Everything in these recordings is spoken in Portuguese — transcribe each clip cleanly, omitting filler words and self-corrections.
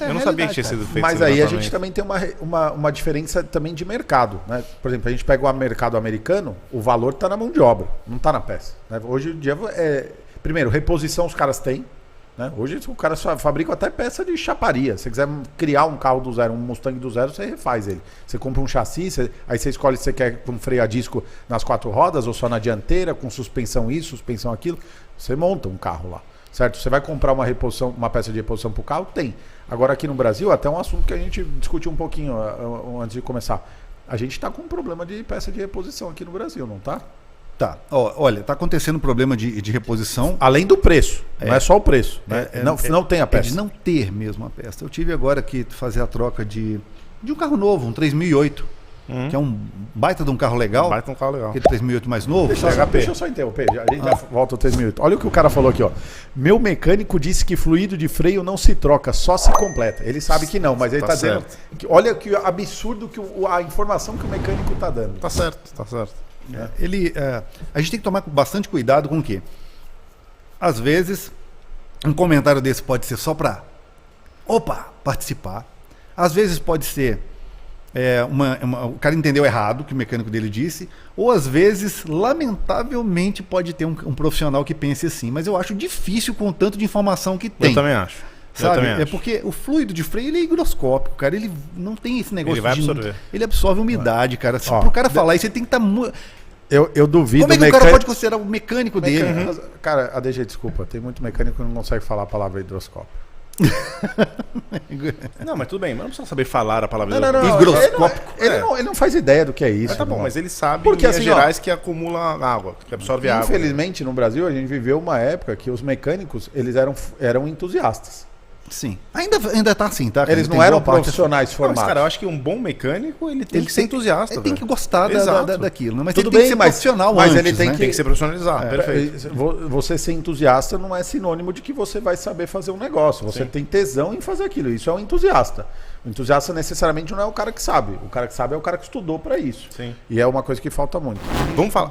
Eu não sabia que tinha sido feito. Mas aí a gente também tem uma diferença também de mercado, né? Por exemplo, a gente pega o mercado americano, o valor está na mão de obra, não está na peça, né? Hoje em dia, primeiro, reposição os caras têm, né? Hoje o cara só fabrica até peça de chaparia. Se você quiser criar um carro do zero, um Mustang do zero, você refaz ele. Você compra um chassi, aí você escolhe se você quer com freio a disco nas 4 rodas ou só na dianteira, com suspensão isso, suspensão aquilo. Você monta um carro lá, certo? Você vai comprar uma peça de reposição para o carro? Tem. Agora aqui no Brasil, até um assunto que a gente discutiu um pouquinho antes de começar. A gente está com um problema de peça de reposição aqui no Brasil, não tá? Tá. Olha, tá acontecendo um problema de reposição. Além do preço, não é só o preço. Né? Não tem a peça. É de não ter mesmo a peça. Eu tive agora que fazer a troca de um carro novo, um 3008, que é um baita de um carro legal. Baita de um carro legal. Aquele 3008 mais novo. Deixa eu só interromper, a gente já volta ao 3008. Olha o que o cara falou aqui, ó. Meu mecânico disse que fluido de freio não se troca, só se completa. Ele sabe que não, mas ele tá dizendo... Olha que absurdo a informação que o mecânico tá dando. Tá certo, tá certo. A gente tem que tomar bastante cuidado com o quê? Às vezes, um comentário desse pode ser só para participar. Às vezes pode ser o cara entendeu errado o que o mecânico dele disse, ou às vezes, lamentavelmente, pode ter um profissional que pense assim. Mas eu acho difícil com o tanto de informação que tem. Eu também acho. Sabe? É porque o fluido de freio ele é higroscópico, cara. Ele não tem esse negócio ele vai absorver. Ele absorve umidade, cara. Se pro cara falar isso, ele tem que estar muito. Eu duvido. Como é que o cara pode considerar o mecânico dele? Cara, ADG, desculpa, tem muito mecânico que não consegue falar a palavra hidroscópio. Não, mas tudo bem, mas não precisa saber falar a palavra higroscópico. Ele não faz ideia do que é isso. Mas tá bom, mas ele sabe porque, em Minas assim, Gerais que acumula água, que absorve água. Infelizmente, no Brasil, a gente viveu uma época que os mecânicos eles eram entusiastas. Sim. Ainda tá assim, tá? Eles não eram profissionais formados. Mas, cara, eu acho que um bom mecânico, ele tem que ser entusiasta. Ele tem que gostar daquilo. Mas tudo ele tem bem, que ser profissional mas antes, ele tem né? Tem que ser profissionalizado. Perfeito. Você ser entusiasta não é sinônimo de que você vai saber fazer um negócio. Você tem tesão em fazer aquilo. Isso é um entusiasta. O entusiasta necessariamente não é o cara que sabe. O cara que sabe é o cara que estudou para isso. Sim. E é uma coisa que falta muito.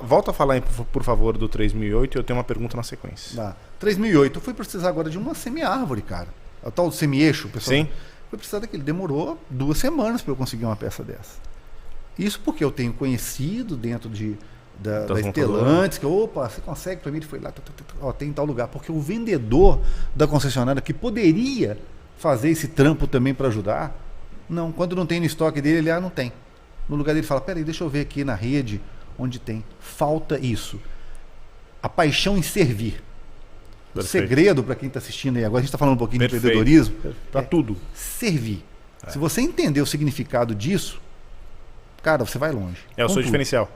Volta a falar, por favor, do 3008 e eu tenho uma pergunta na sequência. 3008. Eu fui precisar agora de uma semi-árvore, cara. O tal do semi-eixo, pessoal. Sim. Foi precisar daquele. Demorou 2 semanas para eu conseguir uma peça dessa. Isso porque eu tenho conhecido dentro da Stellantis, que, você consegue para mim? Ele foi lá, tem em tal lugar. Porque o vendedor da concessionária que poderia fazer esse trampo também para ajudar, não, quando não tem no estoque dele, ele não tem. No lugar dele fala, peraí, deixa eu ver aqui na rede onde tem. Falta isso. A paixão em servir. O segredo para quem está assistindo aí agora, a gente está falando um pouquinho de empreendedorismo. Para tudo. Servir. Se você entender o significado disso, cara, você vai longe. É o seu diferencial.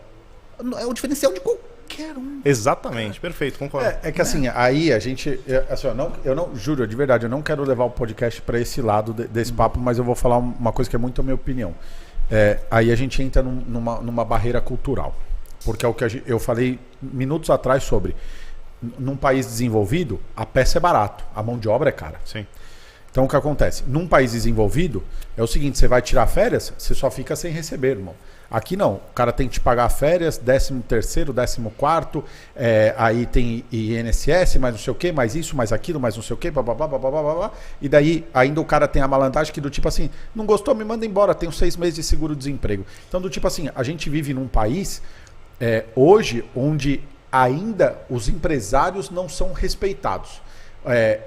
É o diferencial de qualquer um. Exatamente, perfeito, concordo. É que assim, aí a gente. Assim, eu não juro, de verdade, eu não quero levar o podcast para esse lado desse papo, mas eu vou falar uma coisa que é muito a minha opinião. Aí a gente entra numa barreira cultural. Porque é o que eu falei minutos atrás sobre. Num país desenvolvido, a peça é barato, a mão de obra é cara. Sim. Então o que acontece? Num país desenvolvido, é o seguinte, você vai tirar férias, você só fica sem receber, irmão. Aqui não, o cara tem que te pagar férias, 13º, 14º, aí tem INSS, mais não sei o que, mais isso, mais aquilo, mais não sei o que, e daí ainda o cara tem a malandragem que do tipo assim, não gostou, me manda embora, tenho 6 meses de seguro-desemprego. Então do tipo assim, a gente vive num país hoje onde ainda os empresários não são respeitados.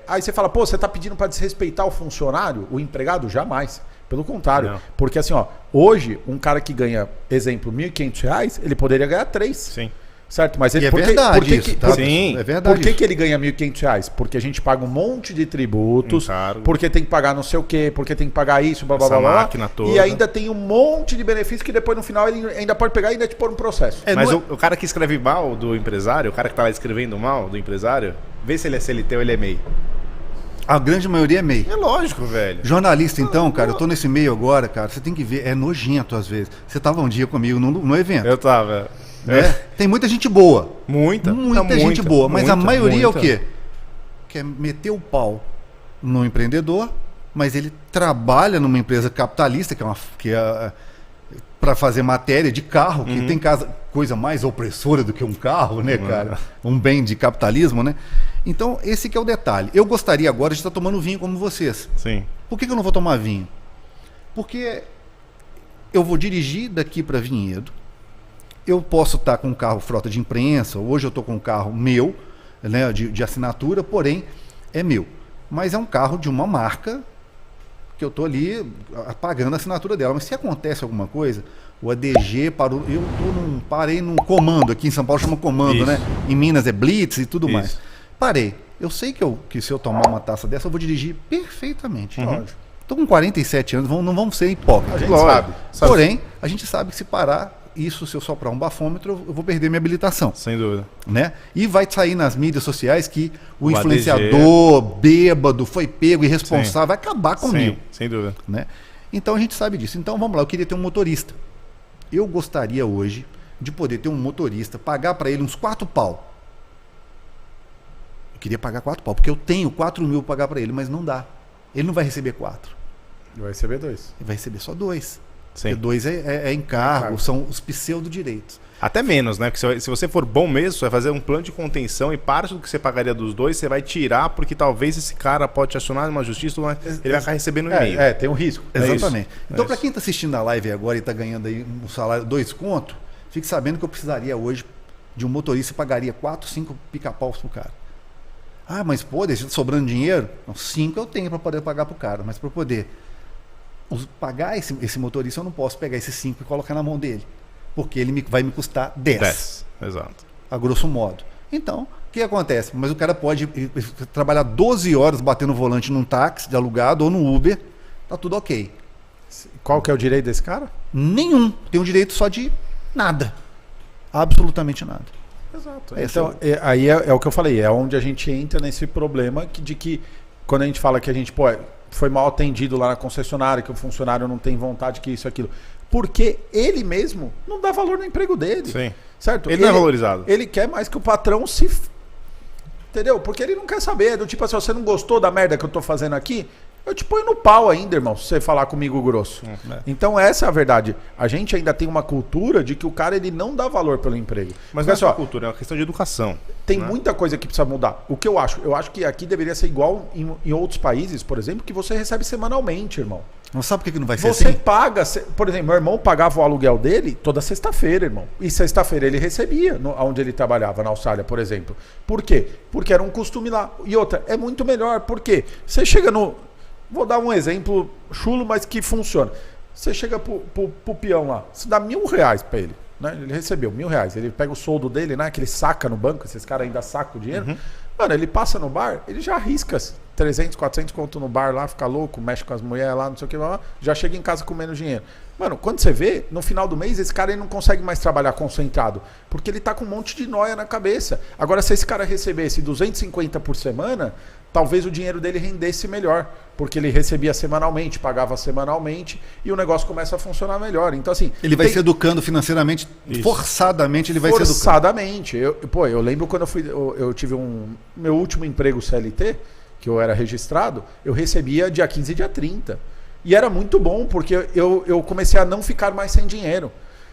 Aí você fala, você está pedindo para desrespeitar o funcionário, o empregado? Jamais. Pelo contrário. Não. Porque assim, hoje, um cara que ganha, exemplo, R$1.500, ele poderia ganhar 3. Sim. Certo? Mas ele, é verdade isso, tá? Sim. É verdade. Por que ele ganha R$1.500? Porque a gente paga um monte de tributos, porque tem que pagar não sei o quê, porque tem que pagar isso, blá, blá, blá, blá. Máquina toda. E ainda tem um monte de benefícios que depois no final ele ainda pode pegar e ainda te pôr um processo. Mas o cara que escreve mal do empresário, o cara que tá lá escrevendo mal do empresário, vê se ele é CLT ou ele é MEI. A grande maioria é MEI. É lógico, velho. Jornalista, então, cara, eu tô nesse meio agora, cara, você tem que ver, é nojento às vezes. Você tava um dia comigo no evento. Eu tava. Tem muita gente boa. Muita gente boa, mas a maioria é o quê? Quer meter o pau no empreendedor, mas ele trabalha numa empresa capitalista, que é para fazer matéria de carro, que tem coisa mais opressora do que um carro, né, cara? Um bem de capitalismo, né? Então, esse que é o detalhe. Eu gostaria agora de estar tomando vinho como vocês. Sim. Por que eu não vou tomar vinho? Porque eu vou dirigir daqui para Vinhedo, eu posso estar com um carro frota de imprensa, hoje eu estou com um carro meu, né, de assinatura, porém é meu. Mas é um carro de uma marca que eu estou ali pagando a assinatura dela. Mas se acontece alguma coisa, o ADG parou, parei num comando, aqui em São Paulo chama comando, Isso. né? Em Minas é blitz e tudo Isso. mais. Parei. Eu sei que se eu tomar uma taça dessa, eu vou dirigir perfeitamente. Estou com 47 anos, não vamos ser hipócritas. A gente sabe. Porém, a gente sabe que se parar isso, se eu soprar um bafômetro, eu vou perder minha habilitação. Sem dúvida. Né? E vai sair nas mídias sociais que o O influenciador, bêbado, foi pego, irresponsável, Sim. vai acabar comigo. Sim, sem dúvida. Né? Então a gente sabe disso. Então vamos lá, eu queria ter um motorista. Eu gostaria hoje de poder ter um motorista, pagar para ele uns 4 pau. Eu queria pagar 4 pau, porque eu tenho 4 mil para pagar para ele, mas não dá. Ele não vai receber 4. Vai receber 2. Ele vai receber só 2. Sim. Porque 2 é encargo, são os pseudo-direitos. Até menos, né? Porque se você for bom mesmo, você vai fazer um plano de contenção e parte do que você pagaria dos 2, você vai tirar, porque talvez esse cara pode te acionar numa justiça, ele vai ficar recebendo um e-mail. Tem um risco. Exatamente. Então, para isso. quem está assistindo a live agora e está ganhando aí um salário 2 conto, fique sabendo que eu precisaria hoje de um motorista e pagaria 4, 5 pica-paus pro cara. Ah, mas pô, deixa sobrando dinheiro? Não, 5 eu tenho para poder pagar pro cara, mas para poder pagar esse motorista, eu não posso pegar esses 5 e colocar na mão dele. Porque ele vai me custar 10. Exato. A grosso modo. Então, o que acontece? Mas o cara pode trabalhar 12 horas batendo volante num táxi de alugado ou no Uber, tá tudo ok. Qual que é o direito desse cara? Nenhum. Tem o direito só de nada. Absolutamente nada. Exato. Então, aí é o que eu falei, é onde a gente entra nesse problema de que quando a gente fala que a gente foi mal atendido lá na concessionária, que o funcionário não tem vontade, que isso, aquilo. Porque ele mesmo não dá valor no emprego dele. Sim. Certo? Ele não é valorizado. Ele quer mais que o patrão se... Entendeu? Porque ele não quer saber. Do tipo assim, você não gostou da merda que eu tô fazendo aqui? Eu te ponho no pau ainda, irmão, se você falar comigo grosso. Então essa é a verdade. A gente ainda tem uma cultura de que o cara ele não dá valor pelo emprego. Mas não é só a cultura, é uma questão de educação. Tem muita coisa que precisa mudar. O que eu acho? Eu acho que aqui deveria ser igual em outros países, por exemplo, que você recebe semanalmente, irmão. Não sabe por que não vai ser Você assim? paga, por exemplo, meu irmão pagava o aluguel dele toda sexta-feira, irmão. E sexta-feira ele recebia, onde ele trabalhava, na Austrália, por exemplo. Por quê? Porque era um costume lá. E outra, é muito melhor. Por quê? Você chega no... Vou dar um exemplo chulo, mas que funciona. Você chega pro peão lá, você dá R$1.000 pra ele. Né? Ele recebeu R$1.000. Ele pega o soldo dele, né? Que ele saca no banco, esses caras ainda sacam o dinheiro. Mano, ele passa no bar, ele já arrisca 300, 400 conto no bar lá, fica louco, mexe com as mulheres lá, não sei o que lá, já chega em casa com menos dinheiro. Mano, quando você vê, no final do mês, esse cara ele não consegue mais trabalhar concentrado, porque ele tá com um monte de nóia na cabeça. Agora, se esse cara recebesse 250 por semana, talvez o dinheiro dele rendesse melhor, porque ele recebia semanalmente, pagava semanalmente, e o negócio começa a funcionar melhor. Então, assim... Ele vai se educando financeiramente, forçadamente ele vai se educando. Forçadamente. Eu lembro quando eu tive meu último emprego CLT, que eu era registrado, eu recebia dia 15 e dia 30. E era muito bom, porque eu comecei a não ficar mais sem dinheiro.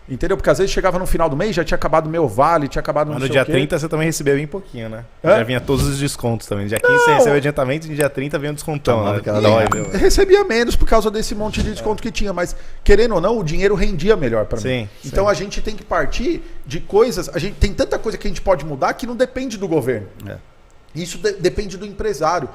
Entendeu? Porque às vezes chegava no final do mês, já tinha acabado o meu vale, tinha acabado Mas não no sei dia 30 você também recebia bem pouquinho, né? Hã? Já vinha todos os descontos também. Dia 15 você recebeu adiantamento e no dia 30 vinha um descontão. Né? Eu recebia menos por causa desse monte de desconto que tinha, mas querendo ou não, o dinheiro rendia melhor para mim. Então a gente tem que partir de coisas, tem tanta coisa que a gente pode mudar que não depende do governo. Isso depende do empresário.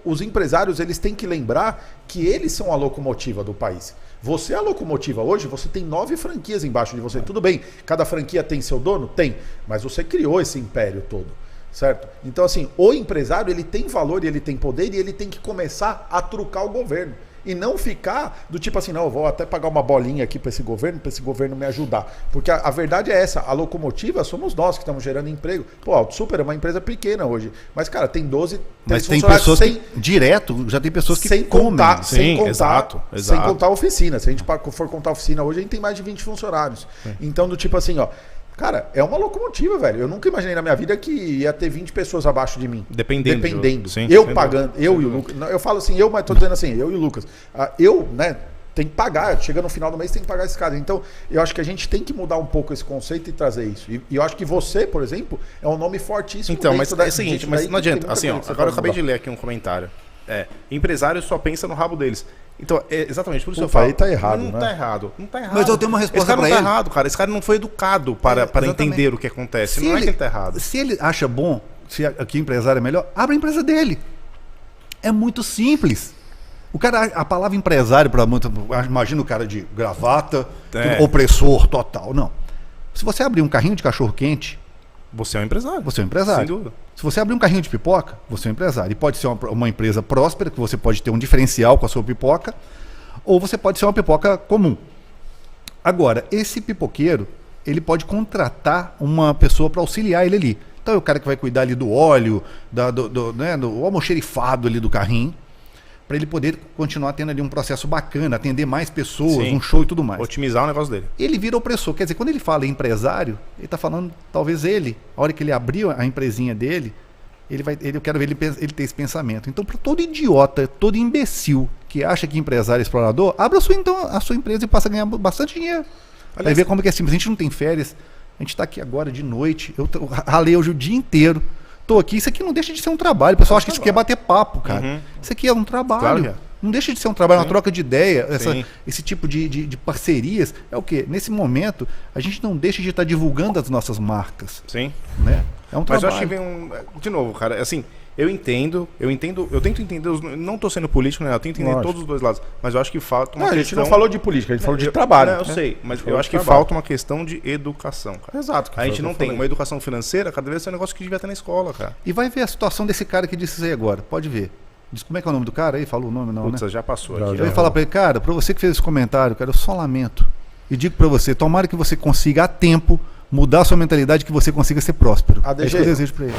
Os empresários eles têm que lembrar que eles são a locomotiva do país. Você é a locomotiva hoje, você tem 9 franquias embaixo de você. Tudo bem, cada franquia tem seu dono? Tem. Mas você criou esse império todo, certo? Então assim, o empresário ele tem valor e ele tem poder e ele tem que começar a trucar o governo. E não ficar do tipo assim, não, eu vou até pagar uma bolinha aqui para esse governo me ajudar. Porque a verdade é essa, a locomotiva somos nós que estamos gerando emprego. Pô, a Super é uma empresa pequena hoje. Mas, cara, tem 12... Mas tem pessoas que, direto, já tem pessoas que comem. Exato. Sem contar a oficina. Se a gente for contar a oficina hoje, a gente tem mais de 20 funcionários. Então, do tipo assim, ó... Cara, é uma locomotiva, velho. Eu nunca imaginei na minha vida que ia ter 20 pessoas abaixo de mim. Dependendo. Sim, eu pagando, eu e o Lucas. Eu falo assim, mas tô dizendo assim, eu e o Lucas. Tem que pagar. Chega no final do mês, tem que pagar esse cara. Então, eu acho que a gente tem que mudar um pouco esse conceito e trazer isso. E eu acho que você, por exemplo, é um nome fortíssimo. Então, mas é o seguinte, mas não adianta. Assim, ó, agora eu acabei de ler aqui um comentário. Empresário só pensa no rabo deles. Então, exatamente por isso eu falo. Aí tá errado, não né? tá errado. Não tá errado. Mas eu tenho uma resposta pra ele. Esse cara não tá errado, cara. Esse cara não foi educado para entender o que acontece. Não é que ele tá errado. Se ele acha bom, se aqui empresário é melhor, abre a empresa dele. É muito simples. O cara, a palavra empresário, para muito, imagina o cara de gravata, opressor total. Não. Se você abrir um carrinho de cachorro-quente, você é um empresário. Você é um empresário. Sem dúvida. Se você abrir um carrinho de pipoca, você é um empresário. E pode ser uma empresa próspera, que você pode ter um diferencial com a sua pipoca, ou você pode ser uma pipoca comum. Agora, esse pipoqueiro, ele pode contratar uma pessoa para auxiliar ele ali. Então é o cara que vai cuidar ali do óleo, do almoxerifado ali do carrinho, para ele poder continuar tendo ali um processo bacana, atender mais pessoas, Sim. um show e tudo mais. Otimizar o negócio dele. Ele vira opressor. Quer dizer, quando ele fala em empresário, ele está falando, talvez ele, a hora que ele abriu a empresinha dele, eu quero ver ele ter esse pensamento. Então, para todo idiota, todo imbecil que acha que empresário é explorador, abra a sua empresa e passa a ganhar bastante dinheiro. Vai ver como que é simples. A gente não tem férias. A gente está aqui agora de noite. Eu ralei hoje o dia inteiro. Tô aqui. Isso aqui não deixa de ser um trabalho. O pessoal acha que isso aqui é bater papo, cara. Uhum. Isso aqui é um trabalho. Claro que é. Não deixa de ser um trabalho, uma troca de ideia. Sim. Esse tipo de parcerias. É o quê? Nesse momento, a gente não deixa de estar divulgando as nossas marcas. Sim. Né? É um Mas trabalho. eu acho que vem de novo, cara, assim, eu tento entender, não tô sendo político, né? Eu tento entender todos os dois lados, mas eu acho que falta uma questão... A gente não falou de política, a gente falou de trabalho. Eu sei, mas eu falou acho de que trabalho. falta uma questão de educação, cara. Exato. A gente não tem uma educação financeira, cada vez é um negócio que devia ter na escola, cara. E vai ver a situação desse cara que disse isso aí agora. Pode ver. Diz como é que é o nome do cara aí? Falou o nome não, Putz, né? já passou Já, aqui. Eu ia falar pra ele, cara, pra você que fez esse comentário, cara, eu só lamento. E digo pra você, tomara que você consiga a tempo mudar a sua mentalidade, que você consiga ser próspero. ADG. É isso que eu desejo pra ele.